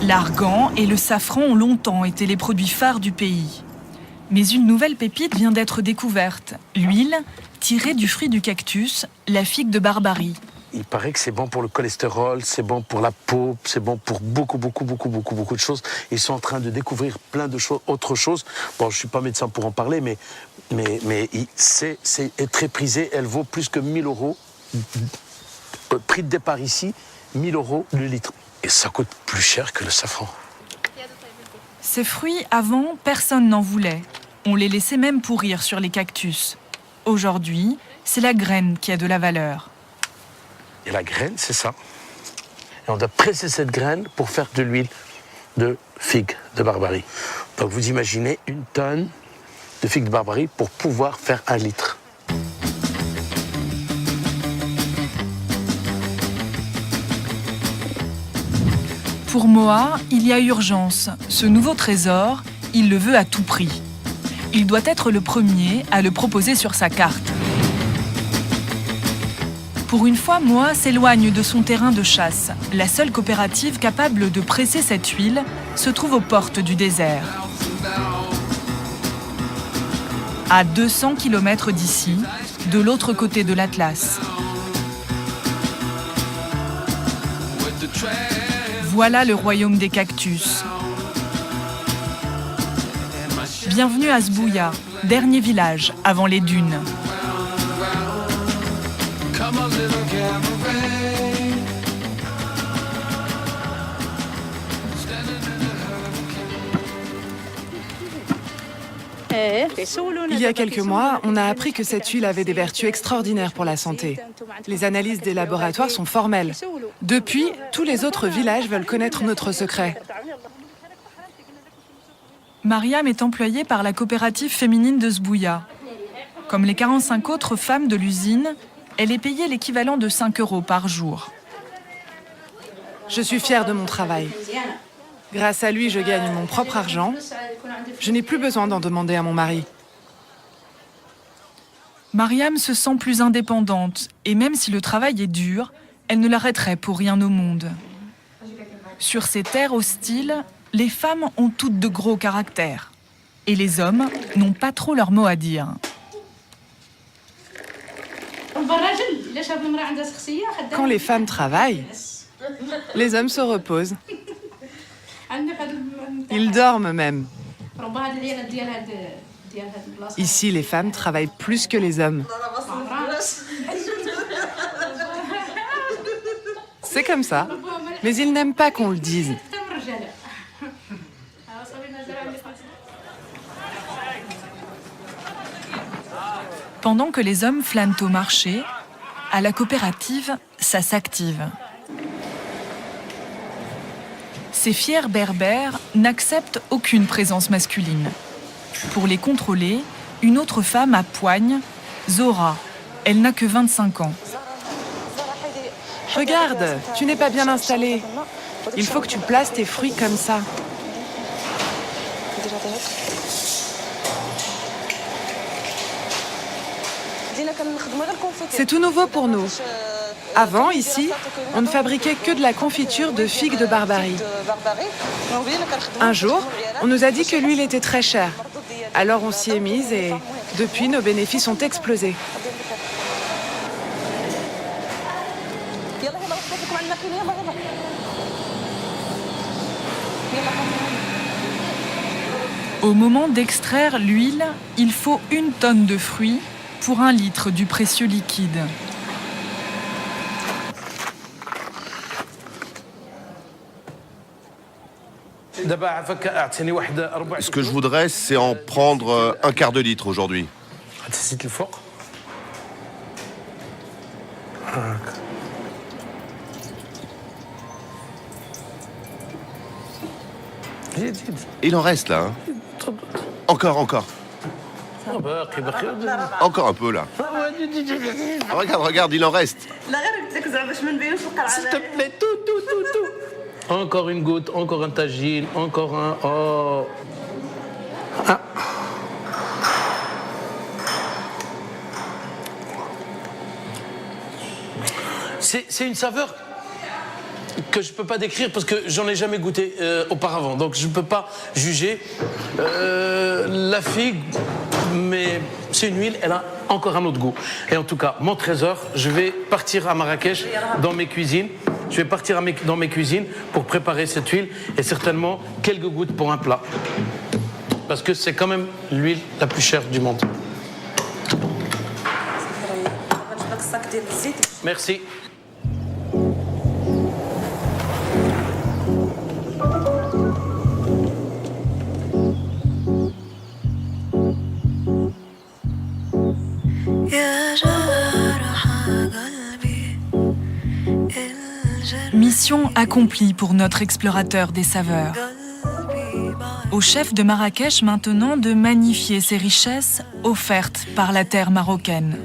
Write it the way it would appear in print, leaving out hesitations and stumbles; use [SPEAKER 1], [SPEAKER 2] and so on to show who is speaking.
[SPEAKER 1] L'argan et le safran ont longtemps été les produits phares du pays. Mais une nouvelle pépite vient d'être découverte. L'huile tirée du fruit du cactus, la figue de Barbarie.
[SPEAKER 2] Il paraît que c'est bon pour le cholestérol, c'est bon pour la peau, c'est bon pour beaucoup de choses. Ils sont en train de découvrir plein de choses, autres choses. Bon, je suis pas médecin pour en parler, mais c'est très prisé. Elle vaut plus que 1 000 euros. Prix de départ ici, 1 000 euros le litre. Et ça coûte plus cher que le safran.
[SPEAKER 1] Ces fruits, avant, personne n'en voulait. On les laissait même pourrir sur les cactus. Aujourd'hui, c'est la graine qui a de la valeur.
[SPEAKER 2] Et la graine, c'est ça. Et on doit presser cette graine pour faire de l'huile de figue de Barbarie. Donc vous imaginez 1 tonne de figue de Barbarie pour pouvoir faire 1 litre.
[SPEAKER 1] Pour Moa, il y a urgence. Ce nouveau trésor, il le veut à tout prix. Il doit être le premier à le proposer sur sa carte. Pour une fois, Moa s'éloigne de son terrain de chasse. La seule coopérative capable de presser cette huile se trouve aux portes du désert. À 200 km d'ici, de l'autre côté de l'Atlas. Voilà le royaume des cactus. Bienvenue à Zbouya, dernier village avant les dunes.
[SPEAKER 3] Il y a quelques mois, on a appris que cette huile avait des vertus extraordinaires pour la santé. Les analyses des laboratoires sont formelles. Depuis, tous les autres villages veulent connaître notre secret.
[SPEAKER 1] Mariam est employée par la coopérative féminine de Zbouya. Comme les 45 autres femmes de l'usine, elle est payée l'équivalent de 5 € par jour.
[SPEAKER 3] Je suis fière de mon travail. Grâce à lui, je gagne mon propre argent. Je n'ai plus besoin d'en demander à mon mari.
[SPEAKER 1] Mariam se sent plus indépendante et même si le travail est dur, elle ne l'arrêterait pour rien au monde. Sur ces terres hostiles, les femmes ont toutes de gros caractères. Et les hommes n'ont pas trop leur mot à dire.
[SPEAKER 3] Quand les femmes travaillent, les hommes se reposent. Ils dorment même. Ici, les femmes travaillent plus que les hommes. C'est comme ça, mais ils n'aiment pas qu'on le dise.
[SPEAKER 1] Pendant que les hommes flânent au marché, à la coopérative, ça s'active. Ces fiers berbères n'acceptent aucune présence masculine. Pour les contrôler, une autre femme à poigne, Zora. Elle n'a que 25 ans.
[SPEAKER 3] Regarde, tu n'es pas bien installée. Il faut que tu places tes fruits comme ça. C'est tout nouveau pour nous. Avant, ici, on ne fabriquait que de la confiture de figues de Barbarie. Un jour, on nous a dit que l'huile était très chère. Alors on s'y est mise et depuis, nos bénéfices ont explosé.
[SPEAKER 1] Au moment d'extraire l'huile, il faut 1 tonne de fruits pour 1 litre du précieux liquide.
[SPEAKER 4] Ce que je voudrais, c'est en prendre 1/4 de litre aujourd'hui. Il en reste là. Hein. Encore. Encore un peu là. Regarde, il en reste.
[SPEAKER 2] S'il te plaît, tout. Encore une goutte, encore un tagine, encore un... Oh. Ah. C'est une saveur que je ne peux pas décrire parce que j'en ai jamais goûté auparavant. Donc je ne peux pas juger. La figue, mais c'est une huile, elle a encore un autre goût. Et en tout cas, mon trésor, je vais partir à Marrakech dans mes cuisines. Je vais partir dans mes cuisines pour préparer cette huile et certainement quelques gouttes pour un plat. Parce que c'est quand même l'huile la plus chère du monde. Merci.
[SPEAKER 1] Mission accomplie pour notre explorateur des saveurs. Au chef de Marrakech maintenant de magnifier ces richesses offertes par la terre marocaine.